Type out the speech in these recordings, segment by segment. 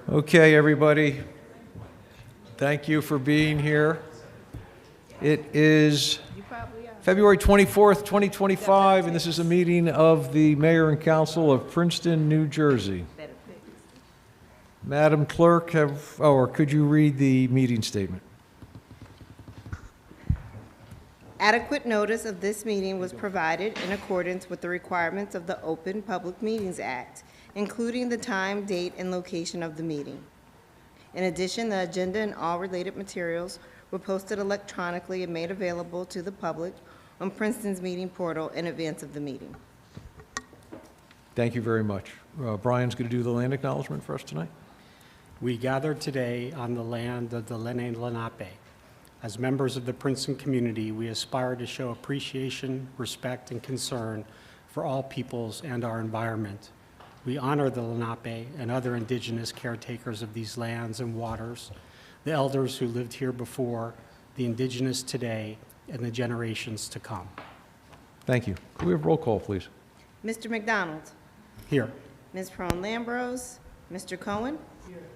Okay, everybody. Thank you for being here. It is February 24th, 2025, and this is a meeting of the Mayor and Council of Princeton, New Jersey. Madam Clerk, could you read the meeting statement? Adequate notice of this meeting was provided in accordance with the requirements of the Open Public Meetings Act, including the time, date, and location of the meeting. In addition, the agenda and all related materials were posted electronically and made available to the public on Princeton's meeting portal in advance of the meeting. Thank you very much. Brian's going to do the land acknowledgement for us tonight. We gather today on the land of the Lenni Lenape. As members of the Princeton community, we aspire to show appreciation, respect, and concern for all peoples and our environment. We honor the Lenape and other indigenous caretakers of these lands and waters, the elders who lived here before, the indigenous today, and the generations to come. Thank you. Could we have roll call, please? Mr. McDonald? Here. Ms. Prone-Lambrose? Mr. Cohen? Here.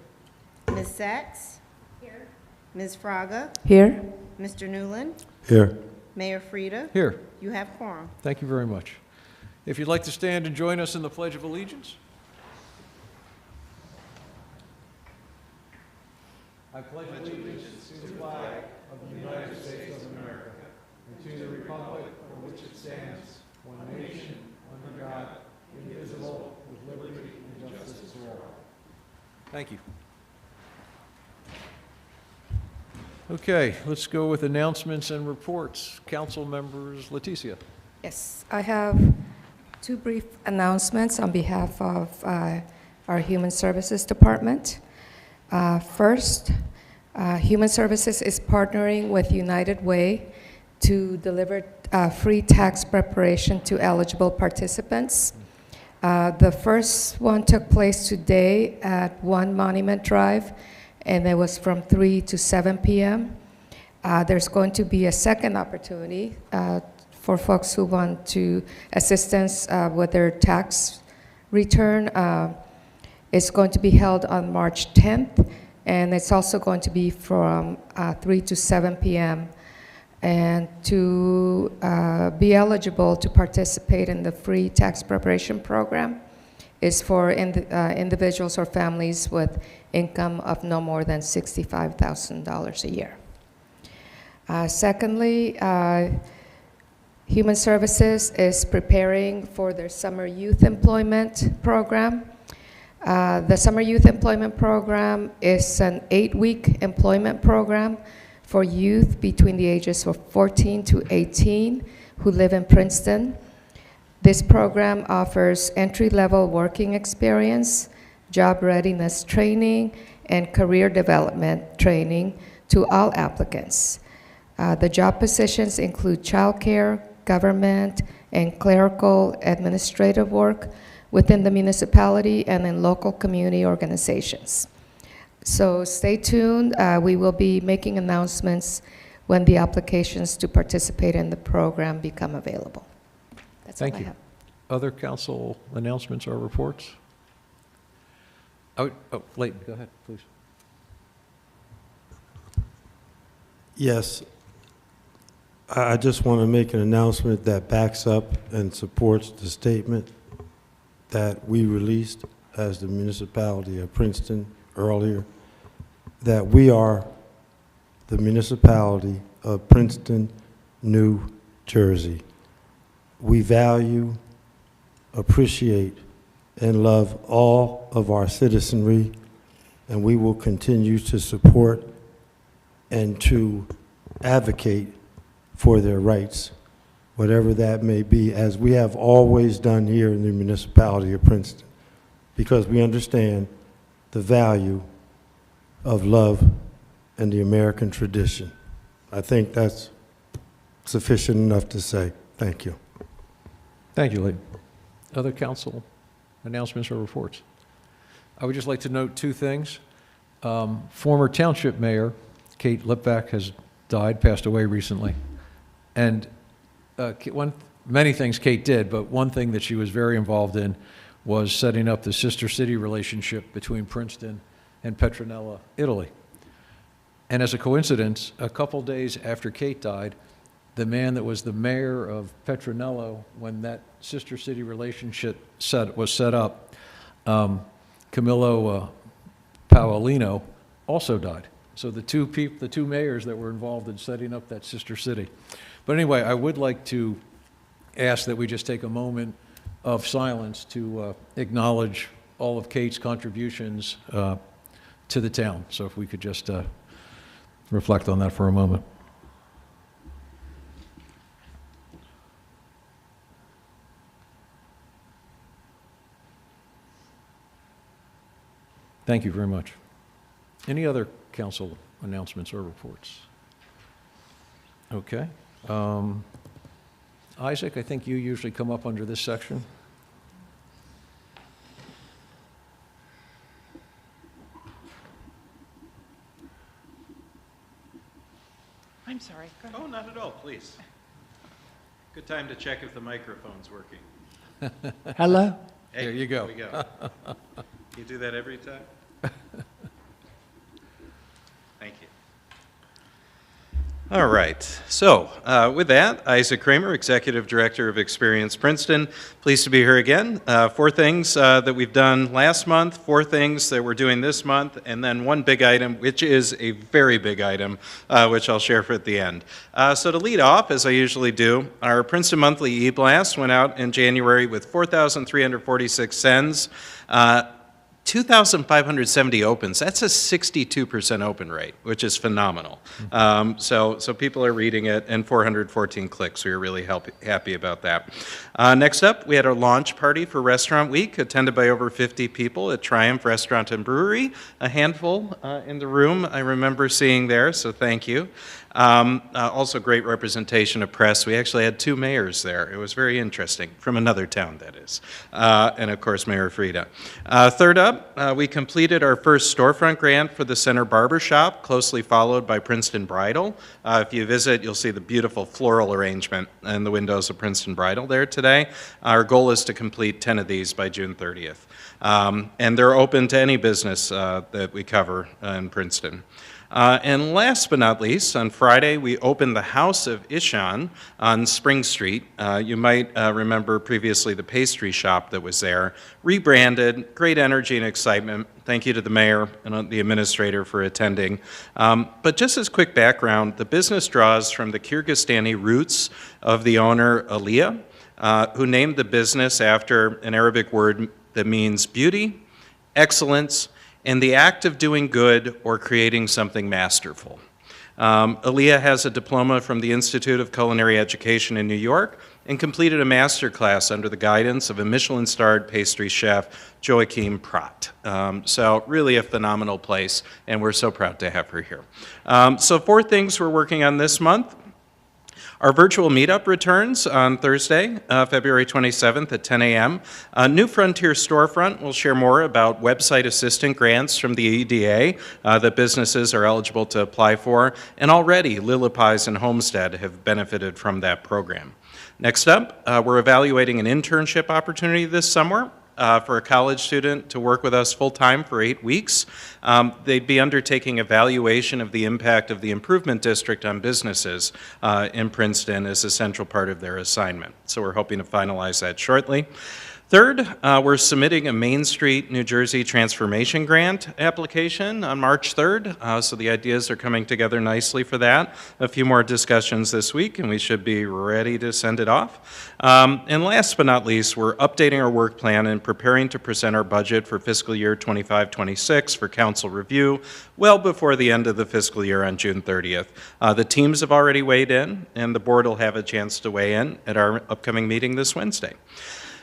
Ms. Sachs? Here. Ms. Fraga? Here. Mr. Newland? Here. Mayor Frida? Here. You have quorum. Thank you very much. If you'd like to stand and join us in the Pledge of Allegiance. I pledge allegiance to the flag of the United States of America and to the republic for which it stands, one nation, under God, indivisible, with liberty and justice for all. Thank you. Okay, let's go with announcements and reports. Council members, Leticia. Yes, I have two brief announcements on behalf of our Human Services Department. First, Human Services is partnering with United Way to deliver free tax preparation to eligible participants. The first one took place today at 1 Monument Drive, and it was from 3 to 7 p.m. There's going to be a second opportunity for folks who want to assistance with their tax return. It's going to be held on March 10th, and it's also going to be from 3 to 7 p.m. And to be eligible to participate in the free tax preparation program is for individuals or families with income of no more than $65,000 a year. Secondly, Human Services is preparing for their Summer Youth Employment Program. The Summer Youth Employment Program is an 8-week employment program for youth between the ages of 14 to 18 who live in Princeton. This program offers entry-level working experience, job readiness training, and career development training to all applicants. The job positions include childcare, government, and clerical administrative work within the municipality and in local community organizations. So stay tuned. We will be making announcements when the applications to participate in the program become available. That's all I have. Other council announcements or reports? Leighton, go ahead, please. Yes. I just want to make an announcement that backs up and supports the statement that we released as the municipality of Princeton earlier, that we are the municipality of Princeton, New Jersey. We value, appreciate, and love all of our citizenry, and we will continue to support and to advocate for their rights, whatever that may be, as we have always done here in the municipality of Princeton, because we understand the value of love and the American tradition. I think that's sufficient enough to say. Thank you. Thank you, Leighton. Other council announcements or reports? I would just like to note two things. Former township mayor Kate Lipvack has died, passed away recently. And many things Kate did, but one thing that she was very involved in was setting up the sister city relationship between Princeton and Petronella, Italy. And as a coincidence, a couple days after Kate died, the man that was the mayor of Petronella when that sister city relationship was set up, Camillo Paolino, also died. So the two mayors that were involved in setting up that sister city. But anyway, I would like to ask that we just take a moment of silence to acknowledge all of Kate's contributions to the town. So if we could just reflect on that for a moment. Thank you very much. Any other council announcements or reports? Okay. Isaac, I think you usually come up under this section. I'm sorry. Go ahead. Oh, not at all, please. Good time to check if the microphone's working. Hello? Hey, There you go. There we go. You do that every time? Thank you. All right. So with that, Isaac Kramer, Executive Director of Experience Princeton. Pleased to be here again. 4 things that we've done last month, 4 things that we're doing this month, and then one big item, which is a very big item, which I'll share for at the end. So to lead off, as I usually do, our Princeton Monthly e-blast went out in January with 4,346 sends. 2,570 opens. That's a 62% open rate, which is phenomenal. So people are reading it, and 414 clicks. We were really happy about that. Next up, we had our launch party for Restaurant Week, attended by over 50 people at Triumph Restaurant and Brewery. A handful in the room I remember seeing there, so thank you. Also great representation of press. We actually had 2 mayors there. It was very interesting, from another town, that is. And of course, Mayor Frieda. Third up, we completed our first storefront grant for the Center Barber Shop, closely followed by Princeton Bridal. If you visit, you'll see the beautiful floral arrangement in the windows of Princeton Bridal there today. Our goal is to complete 10 of these by June 30th. And they're open to any business that we cover in Princeton. And last but not least, on Friday, we opened the House of Ishan on Spring Street. You might remember previously the pastry shop that was there. Rebranded, great energy and excitement. Thank you to the mayor and the administrator for attending. But just as quick background, the business draws from the Kyrgyzstani roots of the owner, Aliyah, who named the business after an Arabic word that means beauty, excellence, and the act of doing good or creating something masterful. Aliyah has a diploma from the Institute of Culinary Education in New York and completed a master class under the guidance of a Michelin-starred pastry chef, Joachim Prat. So really a phenomenal place, and we're so proud to have her here. So 4 things we're working on this month. Our virtual meetup returns on Thursday, February 27th at 10 a.m. New Frontier Storefront will share more about website assistant grants from the EDA that businesses are eligible to apply for, and already Lillipies and Homestead have benefited from that program. Next up, we're evaluating an internship opportunity this summer for a college student to work with us full-time for 8 weeks. They'd be undertaking evaluation of the impact of the improvement district on businesses in Princeton as a central part of their assignment. So we're hoping to finalize that shortly. Third, we're submitting a Main Street, New Jersey transformation grant application on March 3rd, so the ideas are coming together nicely for that. A few more discussions this week, and we should be ready to send it off. And last but not least, we're updating our work plan and preparing to present our budget for fiscal year 25-26 for council review well before the end of the fiscal year on June 30th. The teams have already weighed in, and the board will have a chance to weigh in at our upcoming meeting this Wednesday.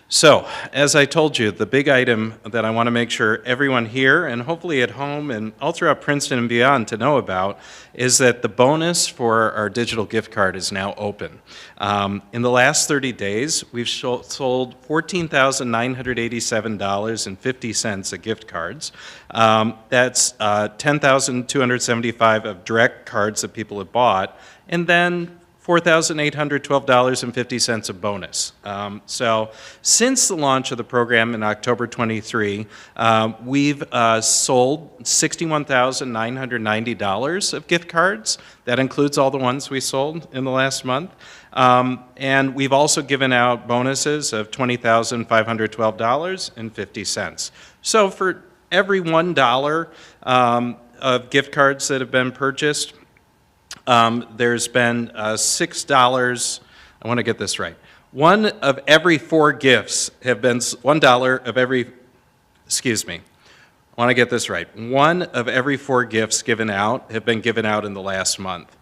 So, as I told you, the big item that I want to make sure everyone here and hopefully at home and all throughout Princeton and beyond to know about is that the bonus for our digital gift card is now open. In the last 30 days, we've sold $14,987.50 of gift cards. That's 10,275 of direct cards that people have bought, and then $4,812.50 of bonus. So since the launch of the program in October 23, we've sold $61,990 of gift cards. That includes all the ones we sold in the last month. And we've also given out bonuses of $20,512.50. So for every $1 of gift cards that have been purchased, there's been $6, I want to get this right. One of every four gifts have been, $1 of every, excuse me, I want to get this right. One of every four gifts given out have been given out in the last month.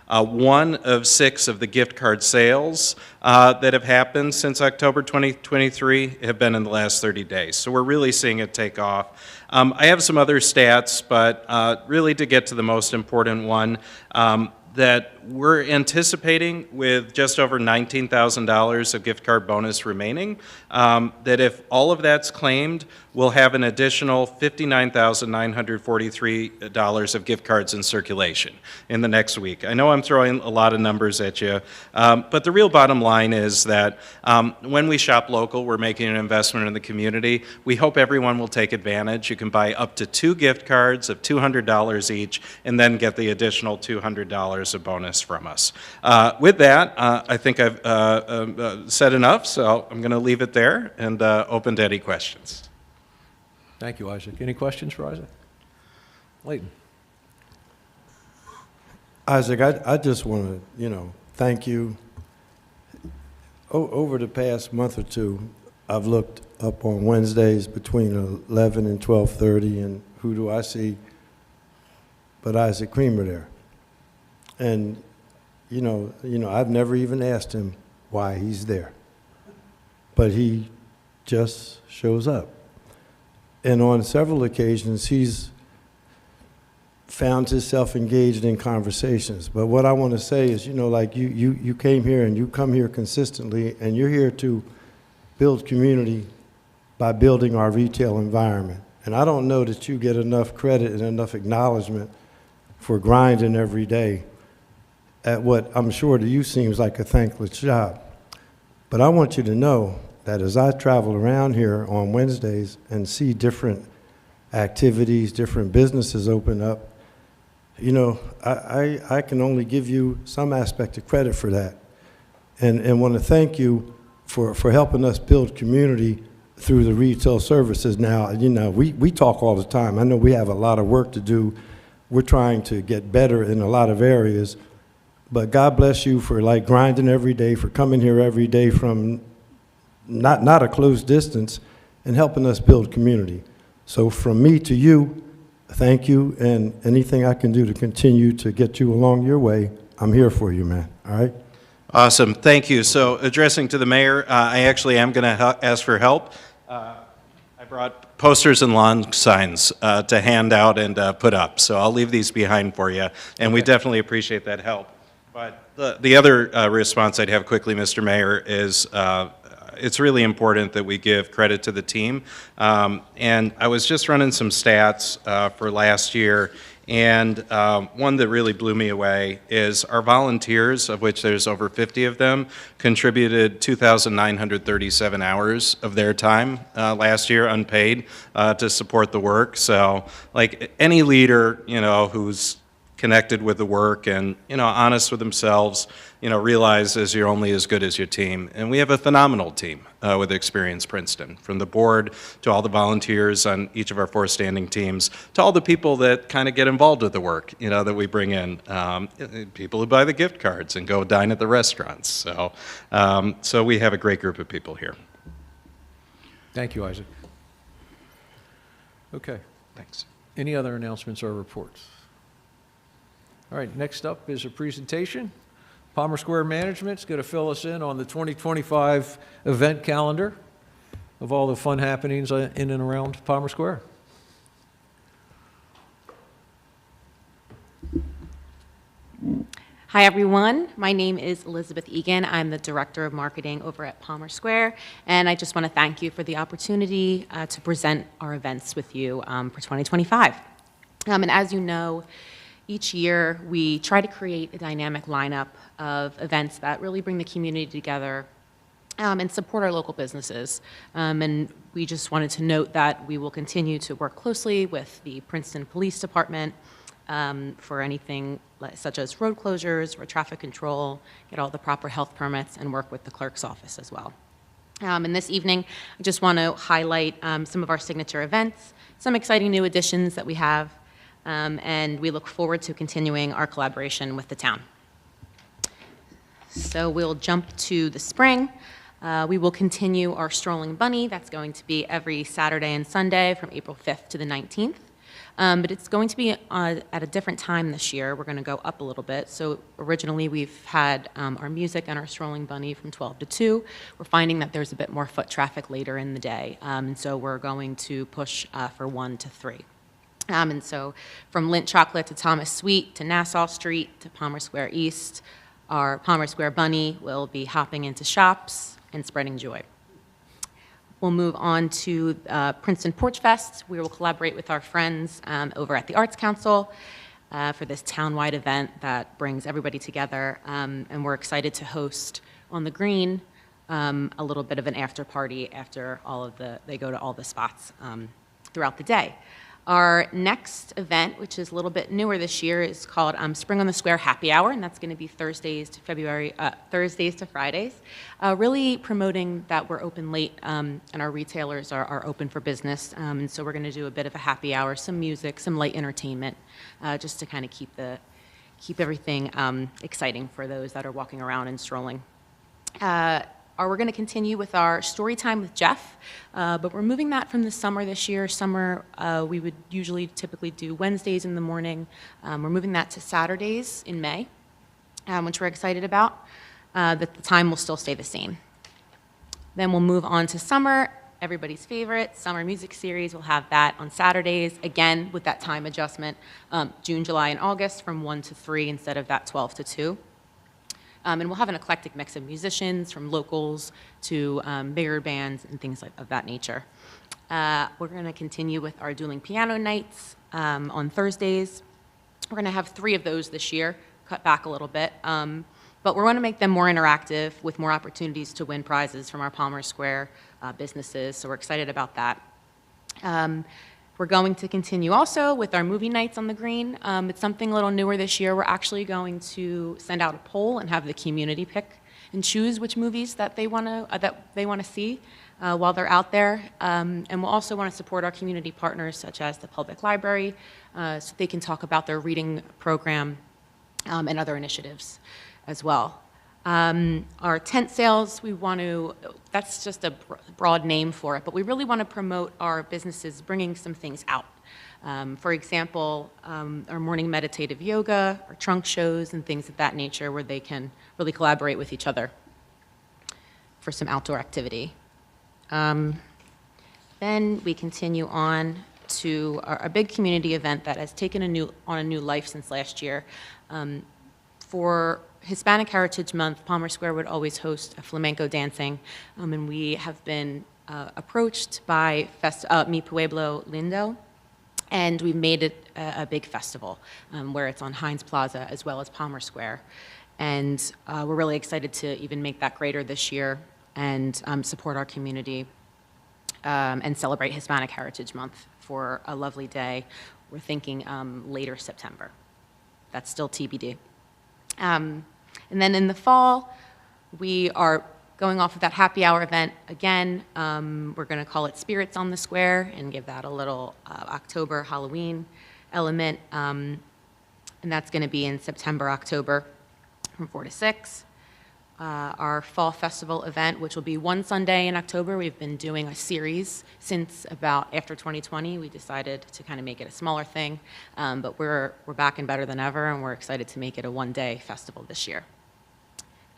One of six of the gift card sales that have happened since October 2023 have been in the last 30 days. So we're really seeing it take off. I have some other stats, but really to get to the most important one, that we're anticipating with just over $19,000 of gift card bonus remaining, that if all of that's claimed, we'll have an additional $59,943 of gift cards in circulation in the next week. I know I'm throwing a lot of numbers at you, but the real bottom line is that when we shop local, we're making an investment in the community. We hope everyone will take advantage. You can buy up to 2 gift cards of $200 each and then get the additional $200 of bonus from us. With that, I think I've said enough, so I'm going to leave it there and open to any questions. Thank you, Isaac. Any questions for Isaac? Leighton? Isaac, I just want to, thank you. Over the past month or two, I've looked up on Wednesdays between 11 and 12:30, and who do I see but Isaac Creamer there? And, I've never even asked him why he's there. But he just shows up. And on several occasions, he's found himself engaged in conversations. But what I want to say is, you came here and you come here consistently, and you're here to build community by building our retail environment. And I don't know that you get enough credit and enough acknowledgement for grinding every day at what I'm sure to you seems like a thankless job. But I want you to know that as I travel around here on Wednesdays and see different activities, different businesses open up, I can only give you some aspect of credit for that. And want to thank you for helping us build community through the retail services. Now, we talk all the time. I know we have a lot of work to do. We're trying to get better in a lot of areas. But God bless you for grinding every day, for coming here every day from not a close distance and helping us build community. So from me to you, thank you, and anything I can do to continue to get you along your way, I'm here for you, man, all right? Awesome, thank you. So addressing to the mayor, I actually am going to ask for help. I brought posters and lawn signs to hand out and put up, so I'll leave these behind for you, and we definitely appreciate that help. But the other response I'd have quickly, Mr. Mayor, is it's really important that we give credit to the team. And I was just running some stats for last year, and one that really blew me away is our volunteers, of which there's over 50 of them, contributed 2,937 hours of their time last year, unpaid, to support the work. So, like any leader, who's connected with the work and, honest with themselves, realizes you're only as good as your team. And we have a phenomenal team with Experience Princeton, from the board to all the volunteers on each of our 4 standing teams, to all the people that kind of get involved with the work, that we bring in, people who buy the gift cards and go dine at the restaurants. So, so we have a great group of people here. Thank you, Isaac. Okay. Thanks. Any other announcements or reports? All right, next up is a presentation. Palmer Square Management's going to fill us in on the 2025 event calendar of all the fun happenings in and around Palmer Square. Hi, everyone. My name is Elizabeth Egan. I'm the Director of Marketing over at Palmer Square, and I just want to thank you for the opportunity to present our events with you for 2025. And as you know, Each year, we try to create a dynamic lineup of events that really bring the community together and support our local businesses. And we just wanted to note that we will continue to work closely with the Princeton Police Department for anything such as road closures or traffic control, get all the proper health permits, and work with the clerk's office as well. And this evening, I just want to highlight some of our signature events, some exciting new additions that we have, and we look forward to continuing our collaboration with the town. So we'll jump to the spring. We will continue our Strolling Bunny. That's going to be every Saturday and Sunday from April 5th to the 19th. But it's going to be at a different time this year. We're going to go up a little bit. So originally we've had our music and our Strolling Bunny from 12 to 2. We're finding that there's a bit more foot traffic later in the day. So we're going to push for 1 to 3. And so from Lindt Chocolate to Thomas Sweet to Nassau Street to Palmer Square East, our Palmer Square Bunny will be hopping into shops and spreading joy. We'll move on to Princeton Porch Fest. We will collaborate with our friends over at the Arts Council for this town-wide event that brings everybody together. And we're excited to host on the green a little bit of an after party after they go to all the spots throughout the day. Our next event, which is a little bit newer this year, is called Spring on the Square Happy Hour, and that's going to be Thursdays to Fridays, really promoting that we're open late and our retailers are open for business. And so we're going to do a bit of a happy hour, some music, some light entertainment, just to kind of keep everything exciting for those that are walking around and strolling. We're going to continue with our story time with Jeff, but we're moving that from the summer this year. Summer, we would typically do Wednesdays in the morning. We're moving that to Saturdays in May, which we're excited about. The time will still stay the same. Then we'll move on to summer, everybody's favorite, summer music series. We'll have that on Saturdays, again, with that time adjustment, June, July, and August from 1 to 3 instead of that 12 to 2. And we'll have an eclectic mix of musicians, from locals to bigger bands and things of that nature. We're going to continue with our dueling piano nights on Thursdays. We're going to have 3 of those this year, cut back a little bit. But we want to make them more interactive with more opportunities to win prizes from our Palmer Square businesses, so we're excited about that. We're going to continue also with our movie nights on the green. It's something a little newer this year. We're actually going to send out a poll and have the community pick and choose which movies that they want to see while they're out there. And we'll also want to support our community partners, such as the public library, so they can talk about their reading program and other initiatives as well. Our tent sales, that's just a broad name for it, but we really want to promote our businesses bringing some things out. For example, our morning meditative yoga, our trunk shows, and things of that nature where they can really collaborate with each other for some outdoor activity. Then we continue on to our big community event that has taken on a new life since last year. For Hispanic Heritage Month, Palmer Square would always host a flamenco dancing, and we have been approached by Mi Pueblo Lindo, and we've made it a big festival where it's on Heinz Plaza as well as Palmer Square. And we're really excited to even make that greater this year and support our community and celebrate Hispanic Heritage Month for a lovely day. We're thinking later September. That's still TBD. And then in the fall, we are going off of that happy hour event again. We're going to call it Spirits on the Square and give that a little October Halloween element. And that's going to be in September, October from 4 to 6. Our fall festival event, which will be one Sunday in October. We've been doing a series since about after 2020. We decided to kind of make it a smaller thing, but we're back and better than ever, and we're excited to make it a one-day festival this year.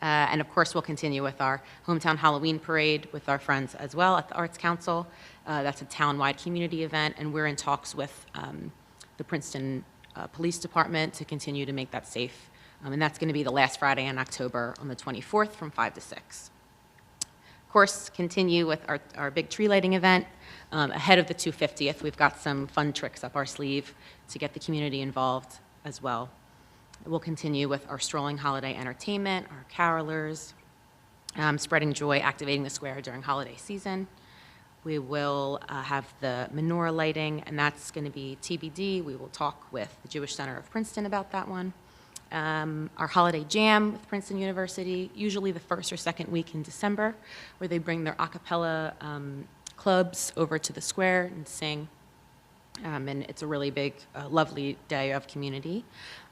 And of course, we'll continue with our hometown Halloween parade with our friends as well at the Arts Council. That's a town-wide community event, and we're in talks with the Princeton Police Department to continue to make that safe. And that's going to be the last Friday in October on the 24th from 5 to 6. Of course, continue with our big tree lighting event. Ahead of the 250th, we've got some fun tricks up our sleeve to get the community involved. as well. We'll continue with our strolling holiday entertainment, our carolers, spreading joy, activating the square during holiday season. We will have the menorah lighting, and that's going to be TBD. We will talk with the Jewish Center of Princeton about that one. Our holiday jam with Princeton University, usually the first or second week in December, where they bring their a cappella clubs over to the square and sing. And it's a really big, lovely day of community.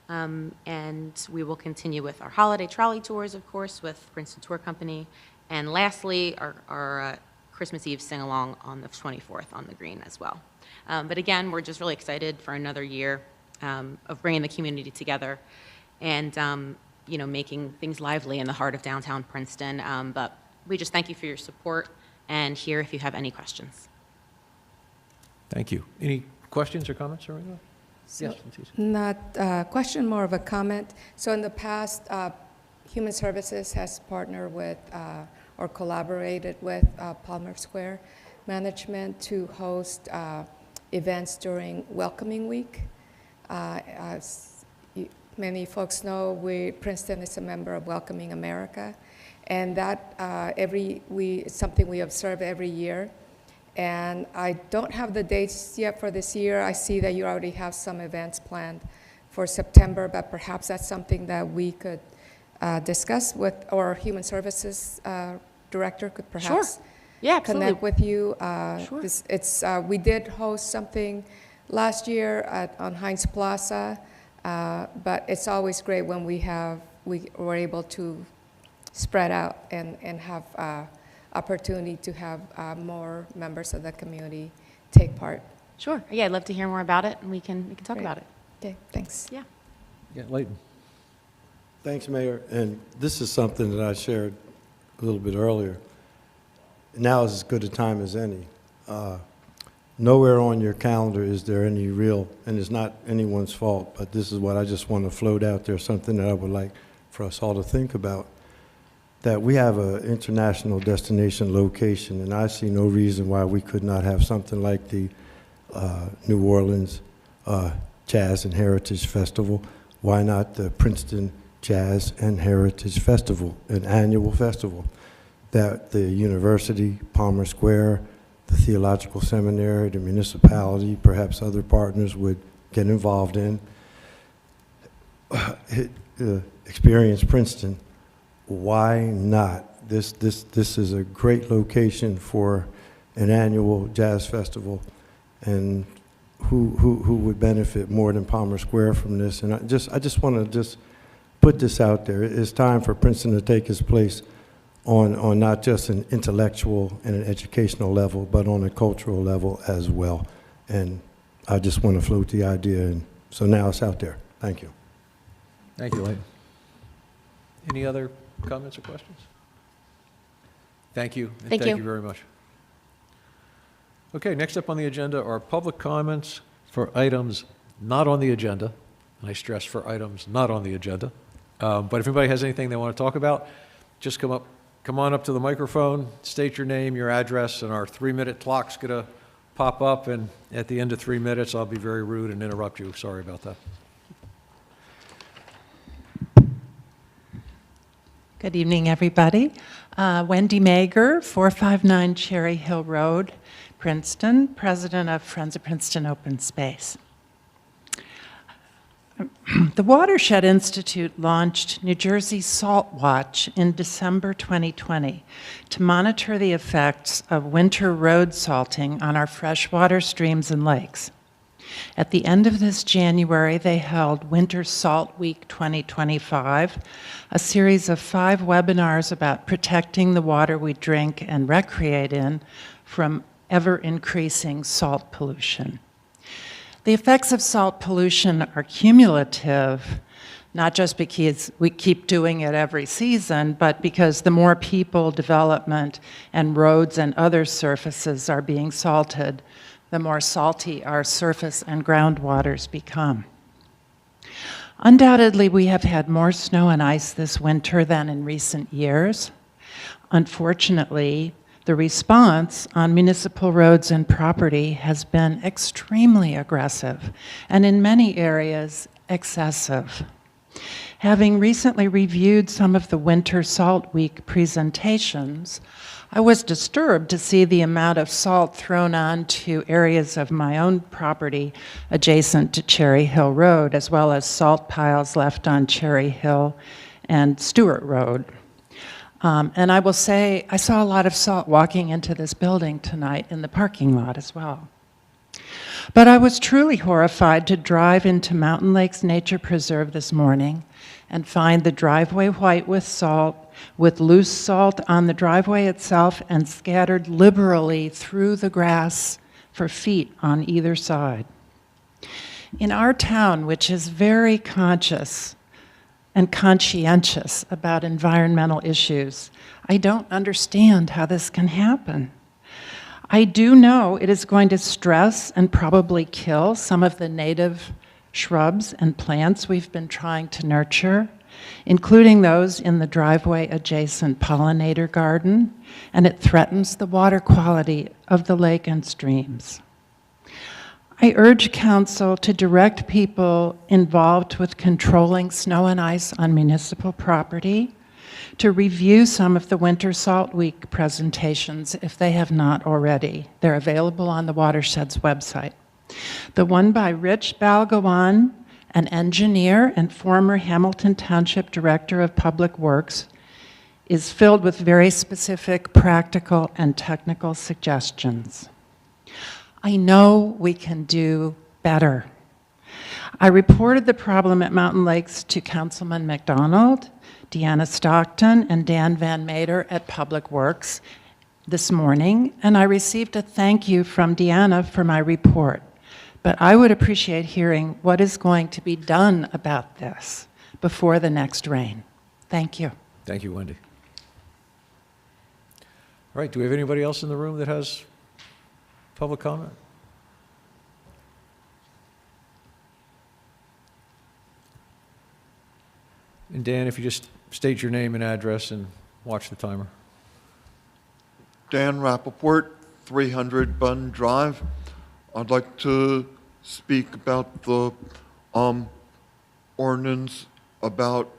And we will continue with our holiday trolley tours, of course, with Princeton Tour Company. And lastly, our Christmas Eve sing-along on the 24th on the green as well. But again, we're just really excited for another year of bringing the community together and making things lively in the heart of downtown Princeton. But we just thank you for your support, and here if you have any questions. Thank you. Any questions or comments or anything? Yes, Leticia. Not a question, more of a comment. So in the past, Human Services has partnered with or collaborated with Palmer Square Management to host events during Welcoming Week. As many folks know, Princeton is a member of Welcoming America, and that is something we observe every year. And I don't have the dates yet for this year. I see that you already have some events planned for September, but perhaps that's something that we could discuss with, or Human Services Director could perhaps Sure. Yeah, absolutely. connect with you. Sure. We did host something last year on Heinz Plaza, but it's always great when we were able to spread out and have opportunity to have more members of the community take part. Sure. Yeah, I'd love to hear more about it, and we can talk Great. about it. Okay, thanks. Yeah. Yeah, Leighton. Thanks, Mayor. And this is something that I shared a little bit earlier. Now is as good a time as any. Nowhere on your calendar is there any real, and it's not anyone's fault, but this is what I just want to float out there, something that I would like for us all to think about, that we have an international destination location, and I see no reason why we could not have something like the New Orleans Jazz and Heritage Festival. Why not the Princeton Jazz and Heritage Festival, an annual festival that the university, Palmer Square, the Theological Seminary, the municipality, perhaps other partners would get involved in. Experience Princeton. Why not? This is a great location for an annual jazz festival, and who would benefit more than Palmer Square from this? And I just want to put this out there. It's time for Princeton to take its place on not just an intellectual and an educational level, but on a cultural level as well. And I just want to float the idea, and so now it's out there. Thank you. Thank you, Leighton. Any other comments or questions? Thank you. And Thank thank you. you very much. Okay, next up on the agenda are public comments for items not on the agenda. And I stress for items not on the agenda. But if anybody has anything they want to talk about, just come on up to the microphone, state your name, your address, and our 3-minute clock's going to pop up. And at the end of 3 minutes, I'll be very rude and interrupt you. Sorry about that. Good evening, everybody. Wendy Mager, 459 Cherry Hill Road, Princeton, president of Friends of Princeton Open Space. The Watershed Institute launched New Jersey Salt Watch in December 2020 to monitor the effects of winter road salting on our freshwater streams and lakes. At the end of this January, they held Winter Salt Week 2025, a series of 5 webinars about protecting the water we drink and recreate in from ever-increasing salt pollution. The effects of salt pollution are cumulative, not just because we keep doing it every season, but because the more people, development, and roads and other surfaces are being salted, the more salty our surface and groundwaters become. Undoubtedly, we have had more snow and ice this winter than in recent years. Unfortunately, the response on municipal roads and property has been extremely aggressive, and in many areas, excessive. Having recently reviewed some of the Winter Salt Week presentations, I was disturbed to see the amount of salt thrown onto areas of my own property adjacent to Cherry Hill Road, as well as salt piles left on Cherry Hill and Stewart Road. And I will say, I saw a lot of salt walking into this building tonight in the parking lot as well. But I was truly horrified to drive into Mountain Lakes Nature Preserve this morning and find the driveway white with salt, with loose salt on the driveway itself and scattered liberally through the grass for feet on either side. In our town, which is very conscious and conscientious about environmental issues, I don't understand how this can happen. I do know it is going to stress and probably kill some of the native shrubs and plants we've been trying to nurture, including those in the driveway adjacent pollinator garden, and it threatens the water quality of the lake and streams. I urge council to direct people involved with controlling snow and ice on municipal property to review some of the Winter Salt Week presentations if they have not already. They're available on the Watershed's website. The one by Rich Balgawan, an engineer and former Hamilton Township Director of Public Works, is filled with very specific practical and technical suggestions. I know we can do better. I reported the problem at Mountain Lakes to Councilman McDonald, Deanna Stockton, and Dan Van Mater at Public Works this morning, and I received a thank you from Deanna for my report. But I would appreciate hearing what is going to be done about this before the next rain. Thank you. Thank you, Wendy. All right, do we have anybody else in the room that has public comment? And Dan, if you just state your name and address and watch the timer. Dan Rappaport, 300 Bun Drive. I'd like to speak about the ordinance about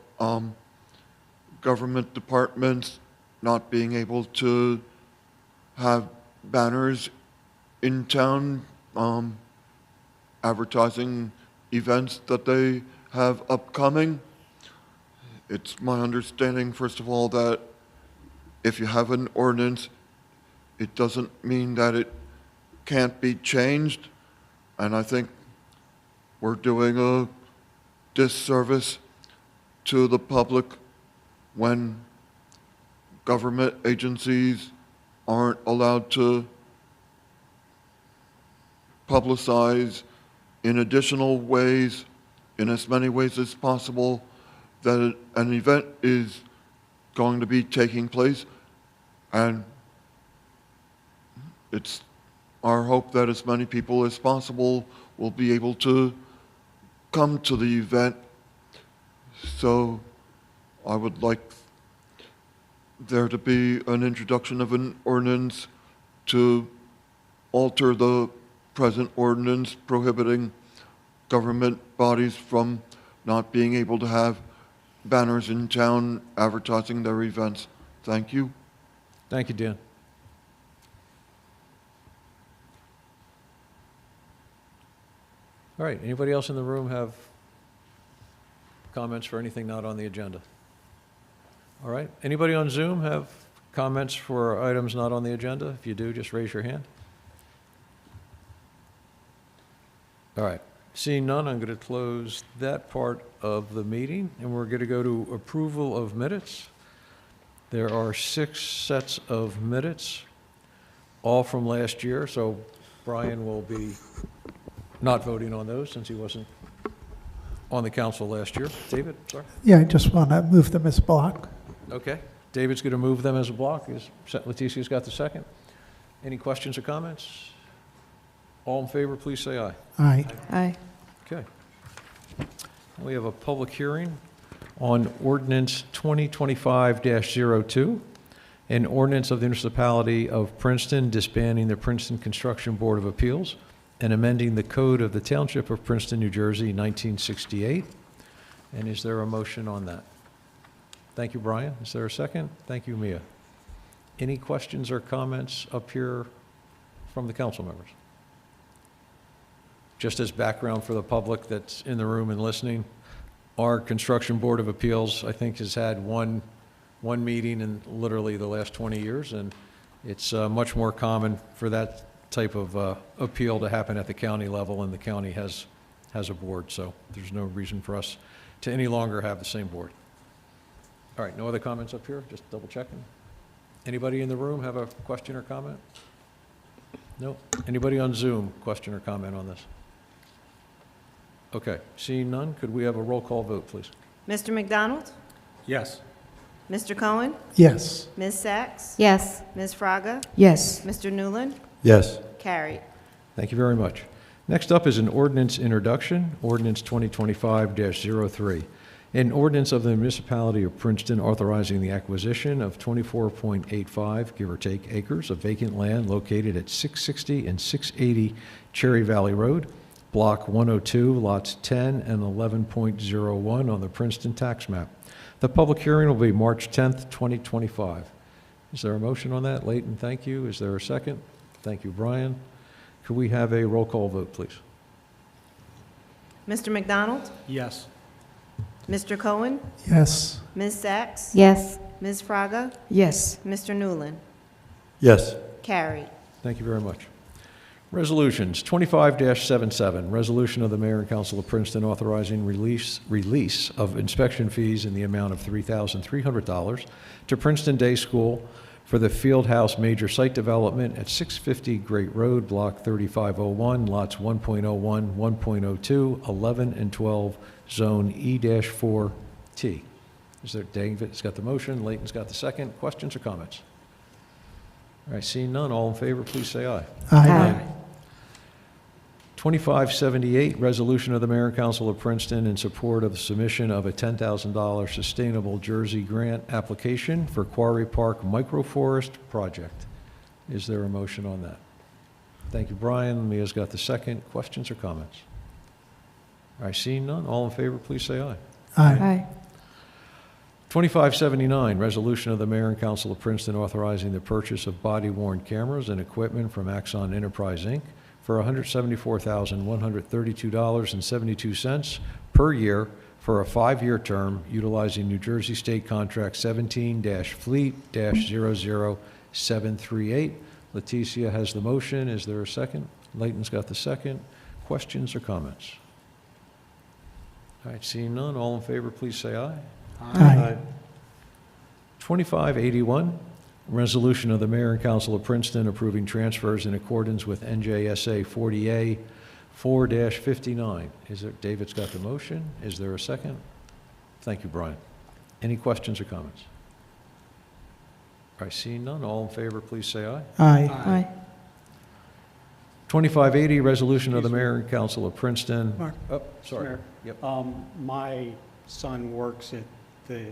government departments not being able to have banners in town advertising events that they have upcoming. It's my understanding, first of all, that if you have an ordinance, it doesn't mean that it can't be changed. And I think we're doing a disservice to the public when government agencies aren't allowed to publicize in additional ways, in as many ways as possible, that an event is going to be taking place. And it's our hope that as many people as possible will be able to come to the event. So I would like there to be an introduction of an ordinance to alter the present ordinance prohibiting government bodies from not being able to have banners in town advertising their events. Thank you. Thank you, Dan. All right, anybody else in the room have comments for anything not on the agenda? All right, anybody on Zoom have comments for items not on the agenda? If you do, just raise your hand. All right, seeing none, I'm going to close that part of the meeting, and we're going to go to approval of minutes. There are 6 sets of minutes, all from last year, so Brian will be not voting on those since he wasn't on the council last year. David, sorry? Yeah, I just want to move them as a block. Okay. David's going to move them as a block. Leticia's got the second. Any questions or comments? All in favor, please say aye. Aye. Aye. Okay. We have a public hearing on ordinance 2025-02, an ordinance of the municipality of Princeton disbanding the Princeton Construction Board of Appeals and amending the code of the Township of Princeton, New Jersey, 1968. And is there a motion on that? Thank you, Brian. Is there a second? Thank you, Mia. Any questions or comments up here from the council members? Just as background for the public that's in the room and listening, our Construction Board of Appeals, I think, has had one meeting in literally the last 20 years, and it's much more common for that type of appeal to happen at the county level, and the county has a board, so there's no reason for us to any longer have the same board. All right, no other comments up here? Just double checking. Anybody in the room have a question or comment? No? Anybody on Zoom, question or comment on this? Okay, seeing none, could we have a roll call vote, please? Mr. McDonald? Yes. Mr. Cohen? Yes. Ms. Sacks? Yes. Ms. Fraga? Yes. Mr. Newland? Yes. Carried. Thank you very much. Next up is an ordinance introduction, ordinance 2025-03. An ordinance of the municipality of Princeton authorizing the acquisition of 24.85, give or take, acres of vacant land located at 660 and 680 Cherry Valley Road, Block 102, lots 10 and 11.01 on the Princeton tax map. The public hearing will be March 10th, 2025. Is there a motion on that? Leighton, thank you. Is there a second? Thank you, Brian. Could we have a roll call vote, please? Mr. McDonald? Yes. Mr. Cohen? Yes. Ms. Sacks? Yes. Ms. Fraga? Yes. Mr. Newland? Yes. Carried. Thank you very much. Resolutions, 25-77, resolution of the Mayor and Council of Princeton authorizing release of inspection fees in the amount of $3,300 to Princeton Day School for the Field House Major Site Development at 650 Great Road, Block 3501, lots 1.01, 1.02, 11, and 12, Zone E-4T. Is there, David's got the motion, Leighton's got the second. Questions or comments? All right, seeing none, all in favor, please say aye. Aye. 2578, resolution of the Mayor and Council of Princeton in support of the submission of a $10,000 Sustainable Jersey grant application for Quarry Park Microforest Project. Is there a motion on that? Thank you, Brian. Mia's got the second. Questions or comments? All right, seeing none, all in favor, please say aye. Aye. 2579, resolution of the Mayor and Council of Princeton authorizing the purchase of body-worn cameras and equipment from Axon Enterprise, Inc. for $174,132.72 per year for a 5-year term utilizing New Jersey State Contract 17-Fleet-00738. Leticia has the motion. Is there a second? Leighton's got the second. Questions or comments? All right, seeing none, all in favor, please say aye. Aye. 2581, resolution of the Mayor and Council of Princeton approving transfers in accordance with NJSA 40A 4-59. Is there, David's got the motion. Is there a second? Thank you, Brian. Any questions or comments? All right, seeing none, all in favor, please say aye. Aye. Aye. 2580, resolution of the Mayor and Council of Princeton. Mark. Oh, sorry. Mayor, Yep. My son works at the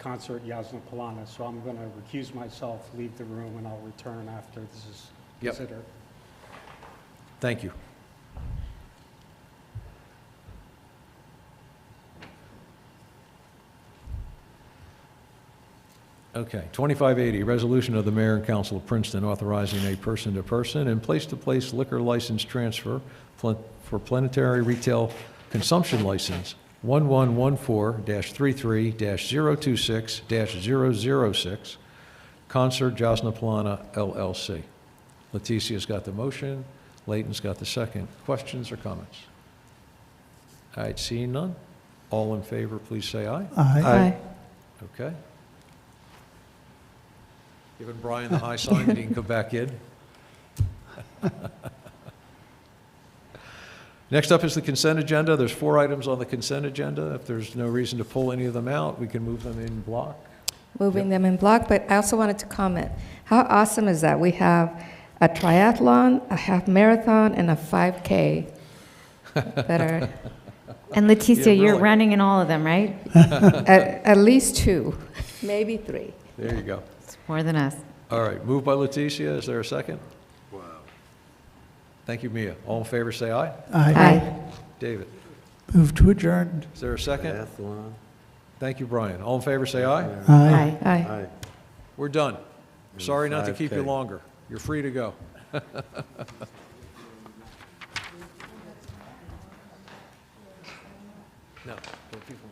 concert Yasna Polana, so I'm going to recuse myself, leave the room, and I'll return after this is Yep. considered. Thank you. Okay, 2580, resolution of the Mayor and Council of Princeton authorizing a person-to-person and place-to-place liquor license transfer for planetary retail consumption license 1114-33-026-006, Concert Jasna Plana LLC. Leticia's got the motion. Leighton's got the second. Questions or comments? All right, seeing none. All in favor, please say aye. Aye. Okay. Giving Brian the high sign that he can come back in. Next up is the consent agenda. There's 4 items on the consent agenda. If there's no reason to pull any of them out, we can move them in block. Moving them in block, but I also wanted to comment. How awesome is that? We have a triathlon, a half marathon, and a 5K that are And Leticia, Yeah, you're really. running in all of them, right? at least 2, maybe 3. There you go. It's more than us. All right, moved by Leticia. Is there a second? Thank you, Mia. All in favor, say aye. Aye. David, Move to adjourn. is there a second? Athlon. Thank you, Brian. All in favor, say aye. Aye. Aye. Aye. We're done. Sorry not to keep you 5K. longer. You're free to go. No, don't people-